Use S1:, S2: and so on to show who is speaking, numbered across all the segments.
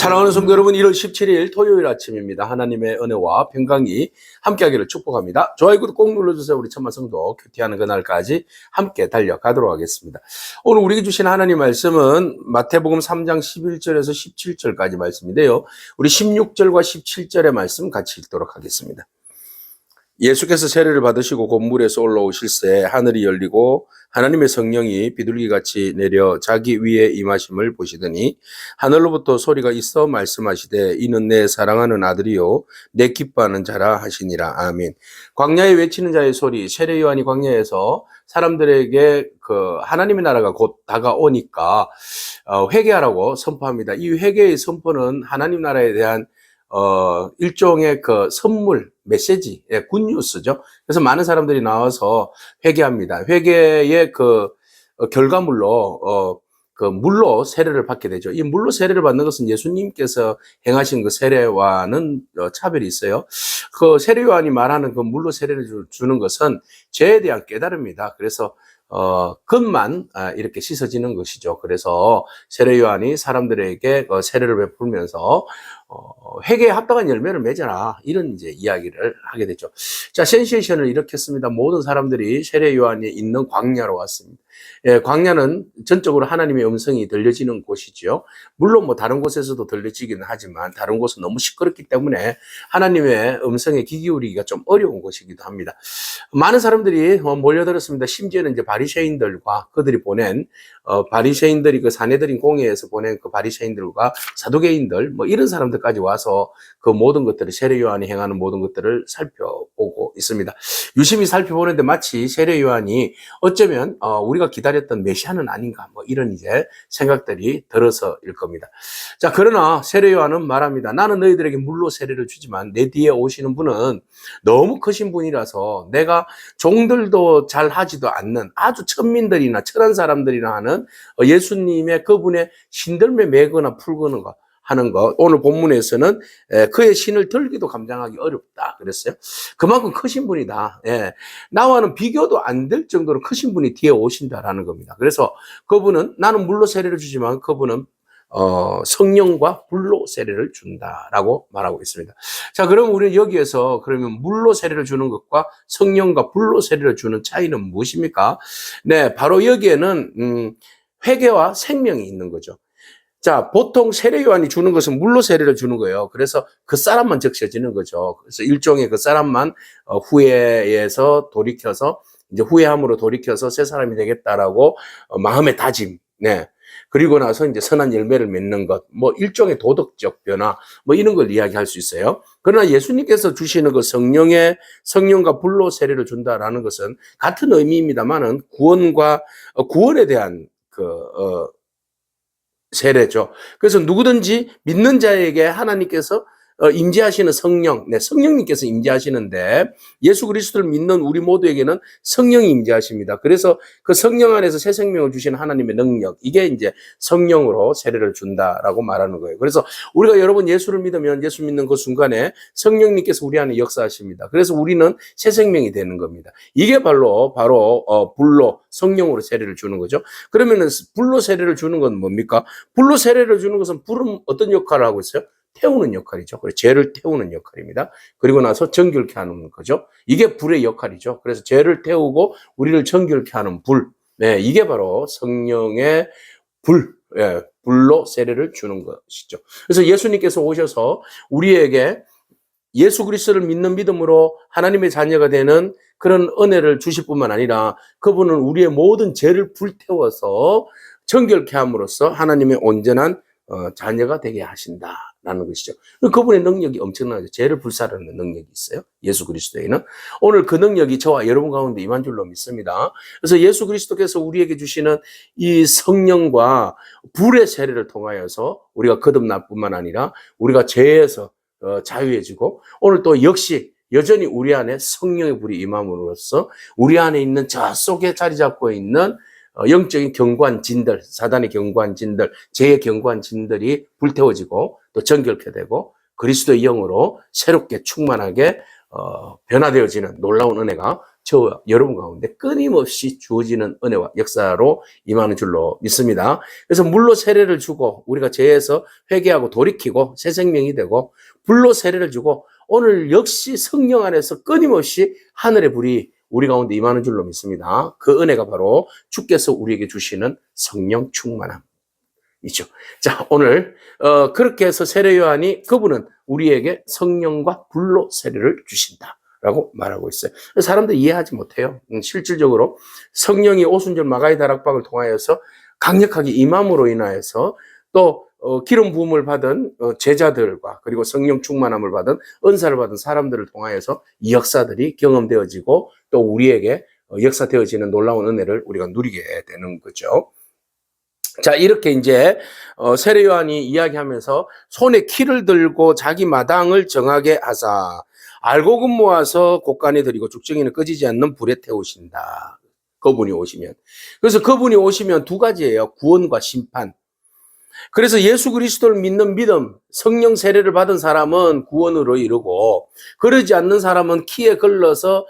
S1: 사랑하는 성도 여러분, 1월 17일 토요일 아침입니다. 하나님의 은혜와 평강이 함께하기를 축복합니다. 좋아요, 구독 꼭 눌러주세요. 우리 천만 성도 큐티하는 그날까지 함께 달려가도록 하겠습니다. 오늘 우리에게 주신 하나님 말씀은 마태복음 3장 11절에서 17절까지 말씀인데요. 우리 16절과 17절의 말씀 같이 읽도록 하겠습니다. 예수께서 세례를 받으시고 곧 물에서 올라오실새 하늘이 열리고 하나님의 성령이 비둘기같이 내려 자기 위에 임하심을 보시더니 하늘로부터 소리가 있어 말씀하시되 이는 내 사랑하는 아들이요 내 기뻐하는 자라 하시니라. 아멘. 광야에 외치는 자의 소리. 세례 요한이 광야에서 사람들에게 하나님의 나라가 곧 다가오니까 회개하라고 선포합니다. 이 회개의 선포는 하나님 나라에 대한 일종의 선물, 메시지, 굿뉴스죠. 그래서 많은 사람들이 나와서 회개합니다. 회개의 결과물로, 물로 세례를 받게 되죠. 이 물로 세례를 받는 것은 예수님께서 행하신 그 세례와는 차별이 있어요. 그 세례 요한이 말하는 그 물로 세례를 주는 것은 죄에 대한 깨달음입니다. 그래서 겉만 이렇게 씻어지는 것이죠. 그래서 세례 요한이 사람들에게 세례를 베풀면서 회개에 합당한 열매를 맺어라, 이런 이제 이야기를 하게 됐죠. 자, 센세이션을 일으켰습니다. 모든 사람들이 세례 요한이 있는 광야로 왔습니다. 예, 광야는 전적으로 하나님의 음성이 들려지는 곳이죠. 물론 뭐 다른 곳에서도 들려지기는 하지만 다른 곳은 너무 시끄럽기 때문에 하나님의 음성에 귀 기울이기가 좀 어려운 곳이기도 합니다. 많은 사람들이 몰려들었습니다. 심지어는 이제 바리새인들과 그들이 보낸 바리새인들이 그 사내들인 공회에서 보낸 그 바리새인들과 사두개인들 뭐 이런 사람들까지 와서 그 모든 것들을, 세례 요한이 행하는 모든 것들을 살펴보고 있습니다. 유심히 살펴보는데 마치 세례 요한이 어쩌면 우리가 기다렸던 메시아는 아닌가, 뭐 이런 이제 생각들이 들어서일 겁니다. 자, 그러나 세례 요한은 말합니다. 나는 너희들에게 물로 세례를 주지만 내 뒤에 오시는 분은 너무 크신 분이라서 내가 종들도 잘 하지도 않는 아주 천민들이나 천한 사람들이나 하는 예수님의 그분의 신들매 매거나 풀거나 하는 것, 오늘 본문에서는 그의 신을 들기도 감당하기 어렵다 그랬어요. 그만큼 크신 분이다. 예. 나와는 비교도 안 될 정도로 크신 분이 뒤에 오신다라는 겁니다. 그래서 그분은, 나는 물로 세례를 주지만 그분은 성령과 불로 세례를 준다라고 말하고 있습니다. 자, 그럼 우리는 여기에서 그러면 물로 세례를 주는 것과 성령과 불로 세례를 주는 차이는 무엇입니까? 네, 바로 여기에는 회개와 생명이 있는 거죠. 자, 보통 세례 요한이 주는 것은 물로 세례를 주는 거예요. 그래서 그 사람만 적셔지는 거죠. 그래서 일종의 그 사람만 후회에서 돌이켜서, 이제 후회함으로 돌이켜서 새 사람이 되겠다라고 마음의 다짐, 네. 그리고 나서 이제 선한 열매를 맺는 것, 뭐 일종의 도덕적 변화, 뭐 이런 걸 이야기할 수 있어요. 그러나 예수님께서 주시는 그 성령과 불로 세례를 준다라는 것은 같은 의미입니다만은 구원에 대한 세례죠. 그래서 누구든지 믿는 자에게 하나님께서 임재하시는 성령, 네, 성령님께서 임재하시는데 예수 그리스도를 믿는 우리 모두에게는 성령이 임재하십니다. 그래서 그 성령 안에서 새 생명을 주시는 하나님의 능력, 이게 이제 성령으로 세례를 준다라고 말하는 거예요. 그래서 우리가 여러분 예수를 믿으면 예수 믿는 그 순간에 성령님께서 우리 안에 역사하십니다. 그래서 우리는 새 생명이 되는 겁니다. 이게 바로 불로, 성령으로 세례를 주는 거죠. 그러면은 불로 세례를 주는 건 뭡니까? 불로 세례를 주는 것은, 불은 어떤 역할을 하고 있어요? 태우는 역할이죠. 그래서 죄를 태우는 역할입니다. 그리고 나서 정결케 하는 거죠. 이게 불의 역할이죠. 그래서 죄를 태우고 우리를 정결케 하는 불. 네, 이게 바로 성령의 불, 불로 세례를 주는 것이죠. 그래서 예수님께서 오셔서 우리에게 예수 그리스도를 믿는 믿음으로 하나님의 자녀가 되는 그런 은혜를 주실 뿐만 아니라 그분은 우리의 모든 죄를 불태워서 정결케 함으로써 하나님의 온전한 자녀가 되게 하신다라는 것이죠. 그분의 능력이 엄청나죠. 죄를 불사르는 능력이 있어요. 예수 그리스도에는. 오늘 그 능력이 저와 여러분 가운데 임한 줄로 믿습니다. 그래서 예수 그리스도께서 우리에게 주시는 이 성령과 불의 세례를 통하여서 우리가 거듭날 뿐만 아니라 우리가 죄에서 자유해지고, 오늘 또 역시 여전히 우리 안에 성령의 불이 임함으로써 우리 안에 있는 저 속에 자리 잡고 있는 영적인 견고한 진들, 사단의 견고한 진들, 죄의 견고한 진들이 불태워지고 또 정결케 되고 그리스도의 영으로 새롭게 충만하게 변화되어지는 놀라운 은혜가 저와 여러분 가운데 끊임없이 주어지는 은혜와 역사로 임하는 줄로 믿습니다. 그래서 물로 세례를 주고 우리가 죄에서 회개하고 돌이키고 새 생명이 되고, 불로 세례를 주고 오늘 역시 성령 안에서 끊임없이 하늘의 불이 우리 가운데 임하는 줄로 믿습니다. 그 은혜가 바로 주께서 우리에게 주시는 성령 충만함이죠. 자, 오늘 그렇게 해서 세례 요한이, 그분은 우리에게 성령과 불로 세례를 주신다 라고 말하고 있어요. 사람들이 이해하지 못해요. 실질적으로 성령이 오순절 마가의 다락방을 통하여서 강력하게 임함으로 인하여서 또 기름 부음을 받은 제자들과 그리고 성령 충만함을 받은 은사를 받은 사람들을 통하여서 이 역사들이 경험되어지고 또 우리에게 역사되어지는 놀라운 은혜를 우리가 누리게 되는 거죠. 자, 이렇게 이제 세례 요한이 이야기하면서 손에 키를 들고 자기 마당을 정하게 하사 알곡은 모아서 곳간에 들이고 죽정이는 꺼지지 않는 불에 태우신다. 그분이 오시면. 그래서 그분이 오시면 두 가지예요. 구원과 심판. 그래서 예수 그리스도를 믿는 믿음, 성령 세례를 받은 사람은 구원으로 이르고, 그러지 않는 사람은 키에 걸러서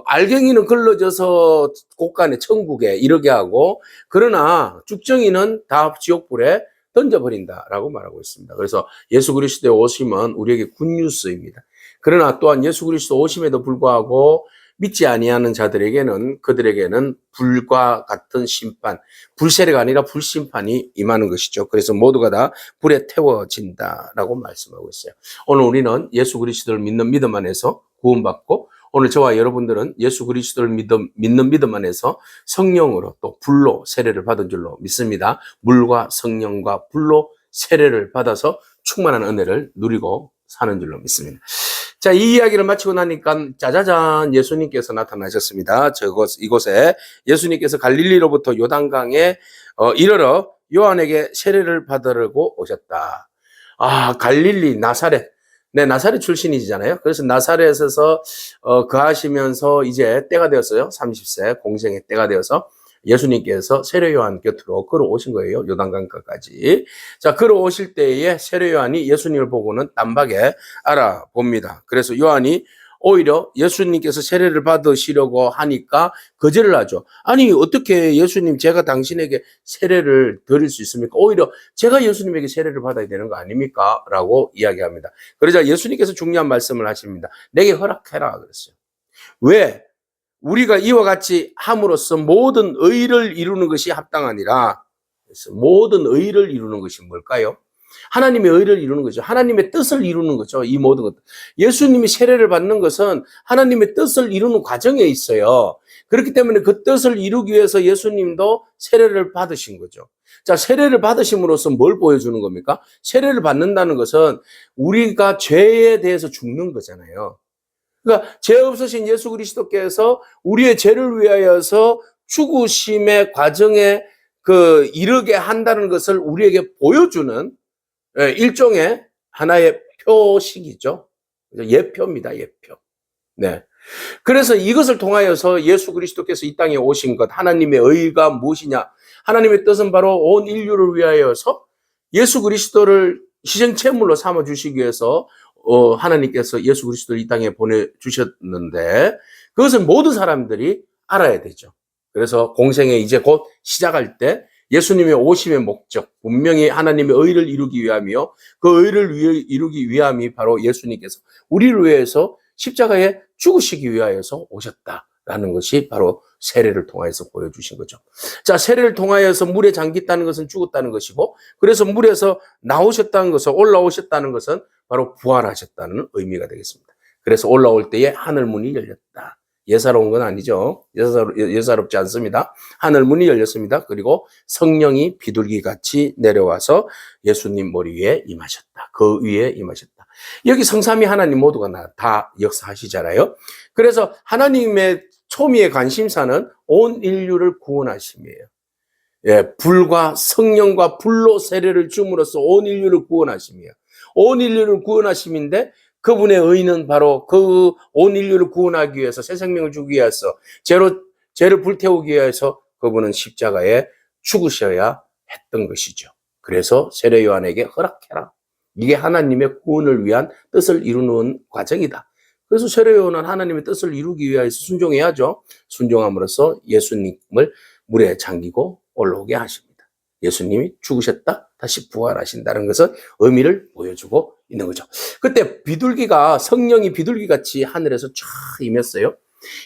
S1: 알갱이는 걸러져서 곳간에 천국에 이르게 하고, 그러나 죽정이는 다 지옥불에 던져버린다라고 말하고 있습니다. 그래서 예수 그리스도의 오심은 우리에게 굿뉴스입니다. 그러나 또한 예수 그리스도 오심에도 불구하고 믿지 아니하는 자들에게는, 그들에게는 불과 같은 심판, 불세례가 아니라 불심판이 임하는 것이죠. 그래서 모두가 다 불에 태워진다라고 말씀하고 있어요. 오늘 우리는 예수 그리스도를 믿는 믿음 안에서 구원받고, 오늘 저와 여러분들은 예수 그리스도를 믿는 믿음 안에서 성령으로 또 불로 세례를 받은 줄로 믿습니다. 물과 성령과 불로 세례를 받아서 충만한 은혜를 누리고 사는 줄로 믿습니다. 자, 이 이야기를 마치고 나니까 짜자잔 예수님께서 나타나셨습니다. 이곳에 예수님께서 갈릴리로부터 요단강에 이르러 요한에게 세례를 받으려고 오셨다. 아, 갈릴리, 나사렛. 네, 나사렛 출신이잖아요. 그래서 나사렛에서 거하시면서 이제 때가 되었어요. 30세 공생의 때가 되어서 예수님께서 세례 요한 곁으로 걸어오신 거예요. 요단강가까지. 자, 걸어오실 때에 세례 요한이 예수님을 보고는 단박에 알아봅니다. 그래서 요한이 오히려 예수님께서 세례를 받으시려고 하니까 거절을 하죠. 아니, 어떻게 예수님, 제가 당신에게 세례를 드릴 수 있습니까? 오히려 제가 예수님에게 세례를 받아야 되는 거 아닙니까? 라고 이야기합니다. 그러자 예수님께서 중요한 말씀을 하십니다. 내게 허락해라 그랬어요. 왜? 우리가 이와 같이 함으로써 모든 의를 이루는 것이 합당하니라. 그래서 모든 의를 이루는 것이 뭘까요? 하나님의 의를 이루는 거죠. 하나님의 뜻을 이루는 거죠. 이 모든 것. 예수님이 세례를 받는 것은 하나님의 뜻을 이루는 과정에 있어요. 그렇기 때문에 그 뜻을 이루기 위해서 예수님도 세례를 받으신 거죠. 자, 세례를 받으심으로써 뭘 보여주는 겁니까? 세례를 받는다는 것은 우리가 죄에 대해서 죽는 거잖아요. 그러니까 죄 없으신 예수 그리스도께서 우리의 죄를 위하여서 죽으심의 과정에 이르게 한다는 것을 우리에게 보여주는 일종의 하나의 표식이죠. 예표입니다, 예표. 네. 그래서 이것을 통하여서 예수 그리스도께서 이 땅에 오신 것, 하나님의 의가 무엇이냐? 하나님의 뜻은 바로 온 인류를 위하여서 예수 그리스도를 희생제물로 삼아주시기 위해서 하나님께서 예수 그리스도를 이 땅에 보내주셨는데, 그것을 모든 사람들이 알아야 되죠. 그래서 공생에 이제 곧 시작할 때 예수님의 오심의 목적, 분명히 하나님의 의를 이루기 위함이요, 그 의를 이루기 위함이 바로 예수님께서 우리를 위해서 십자가에 죽으시기 위하여서 오셨다라는 것이 바로 세례를 통하여서 보여주신 거죠. 자, 세례를 통하여서 물에 잠겼다는 것은 죽었다는 것이고, 그래서 물에서 나오셨다는 것은, 올라오셨다는 것은 바로 부활하셨다는 의미가 되겠습니다. 그래서 올라올 때에 하늘문이 열렸다. 예사로운 건 아니죠. 예사롭지 않습니다. 하늘문이 열렸습니다. 그리고 성령이 비둘기같이 내려와서 예수님 머리 위에 임하셨다. 그 위에 임하셨다. 여기 성삼위 하나님 모두가 다 역사하시잖아요. 그래서 하나님의 초미의 관심사는 온 인류를 구원하심이에요. 예, 불과 성령과 불로 세례를 줌으로써 온 인류를 구원하심이에요. 온 인류를 구원하심인데, 그분의 의는 바로 그 온 인류를 구원하기 위해서, 새 생명을 주기 위해서, 죄를 불태우기 위해서 그분은 십자가에 죽으셔야 했던 것이죠. 그래서 세례 요한에게 허락해라. 이게 하나님의 구원을 위한 뜻을 이루는 과정이다. 그래서 세례요한은 하나님의 뜻을 이루기 위하여서 순종해야죠. 순종함으로써 예수님을 물에 잠기고 올라오게 하십니다. 예수님이 죽으셨다 다시 부활하신다는 것은 의미를 보여주고 있는 거죠. 그때 비둘기가 성령이 비둘기같이 하늘에서 쫙 임했어요.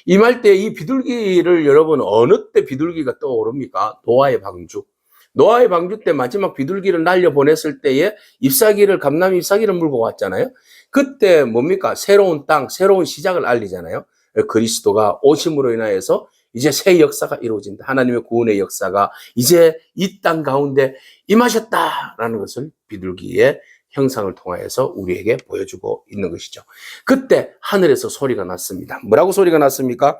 S1: 임할 때 이 비둘기를 여러분 어느 때 비둘기가 떠오릅니까? 노아의 방주. 노아의 방주 때 마지막 비둘기를 날려보냈을 때에 감나무 잎사귀를 물고 왔잖아요. 그때 뭡니까? 새로운 땅, 새로운 시작을 알리잖아요. 그리스도가 오심으로 인하여서 이제 새 역사가 이루어진다. 하나님의 구원의 역사가 이제 이 땅 가운데 임하셨다라는 것을 비둘기의 형상을 통하여서 우리에게 보여주고 있는 것이죠. 그때 하늘에서 소리가 났습니다. 뭐라고 소리가 났습니까?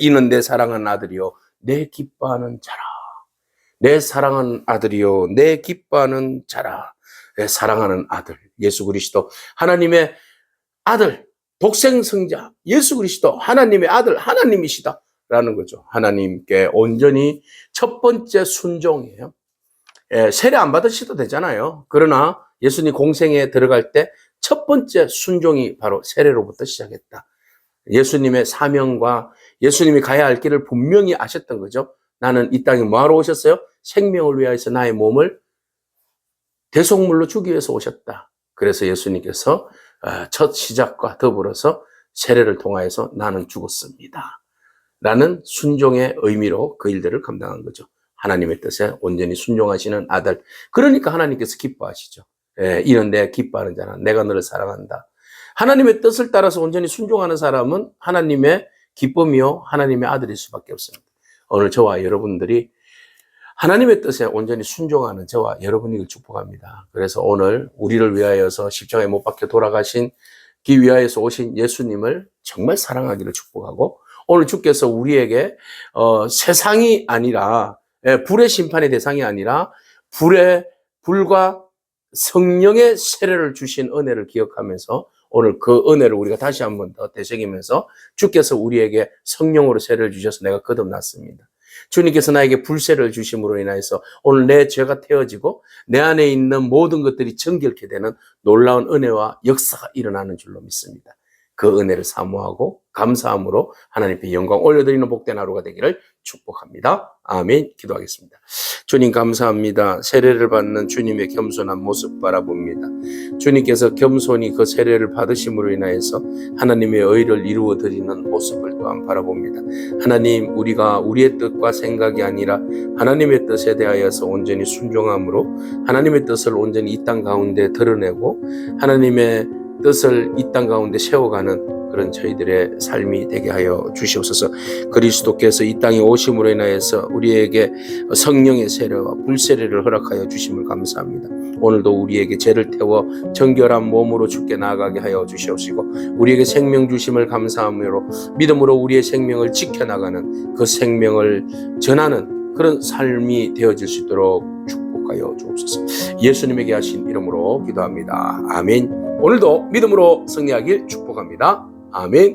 S1: 이는 내 사랑하는 아들이요 내 기뻐하는 자라. 내 사랑하는 아들이요 내 기뻐하는 자라. 내 사랑하는 아들 예수 그리스도 하나님의 아들 독생성자 예수 그리스도 하나님의 아들 하나님이시다 라는 거죠. 하나님께 온전히 첫 번째 순종이에요. 세례 안 받으셔도 되잖아요. 그러나 예수님 공생에 들어갈 때 첫 번째 순종이 바로 세례로부터 시작했다. 예수님의 사명과 예수님이 가야 할 길을 분명히 아셨던 거죠. 나는 이 땅에 뭐하러 오셨어요? 생명을 위하여서 나의 몸을 대속물로 주기 위해서 오셨다. 그래서 예수님께서 첫 시작과 더불어서 세례를 통하여서 나는 죽었습니다. 라는 순종의 의미로 그 일들을 감당한 거죠. 하나님의 뜻에 온전히 순종하시는 아들. 그러니까 하나님께서 기뻐하시죠. 이는 내 기뻐하는 자라. 내가 너를 사랑한다. 하나님의 뜻을 따라서 온전히 순종하는 사람은 하나님의 기쁨이요 하나님의 아들일 수밖에 없습니다. 오늘 저와 여러분들이 하나님의 뜻에 온전히 순종하는 저와 여러분을 축복합니다. 그래서 오늘 우리를 위하여서 십자가에 못 박혀 돌아가신 기 위하여서 오신 예수님을 정말 사랑하기를 축복하고 오늘 주께서 우리에게 세상이 아니라 불의 심판의 대상이 아니라 불과 성령의 세례를 주신 은혜를 기억하면서 오늘 그 은혜를 우리가 다시 한번 더 되새기면서 주께서 우리에게 성령으로 세례를 주셔서 내가 거듭났습니다. 주님께서 나에게 불세를 주심으로 인해서 오늘 내 죄가 태어지고 내 안에 있는 모든 것들이 정결케 되는 놀라운 은혜와 역사가 일어나는 줄로 믿습니다. 그 은혜를 사모하고 감사함으로 하나님께 영광 올려드리는 복된 하루가 되기를 축복합니다. 아멘. 기도하겠습니다. 주님 감사합니다. 세례를 받는 주님의 겸손한 모습 바라봅니다. 주님께서 겸손히 그 세례를 받으심으로 인하여서 하나님의 의를 이루어 드리는 모습을 또한 바라봅니다. 하나님, 우리가 우리의 뜻과 생각이 아니라 하나님의 뜻에 대하여서 온전히 순종함으로 하나님의 뜻을 온전히 이 땅 가운데 드러내고 하나님의 뜻을 이 땅 가운데 세워가는 그런 저희들의 삶이 되게 하여 주시옵소서. 그리스도께서 이 땅에 오심으로 인하여서 우리에게 성령의 세례와 불세례를 허락하여 주심을 감사합니다. 오늘도 우리에게 죄를 태워 정결한 몸으로 주께 나아가게 하여 주시옵시고 우리에게 생명 주심을 감사함으로 믿음으로 우리의 생명을 지켜나가는 그 생명을 전하는 그런 삶이 되어질 수 있도록 축복하여 주옵소서. 예수님에게 하신 이름으로 기도합니다. 아멘. 오늘도 믿음으로 승리하길 축복합니다. 아멘.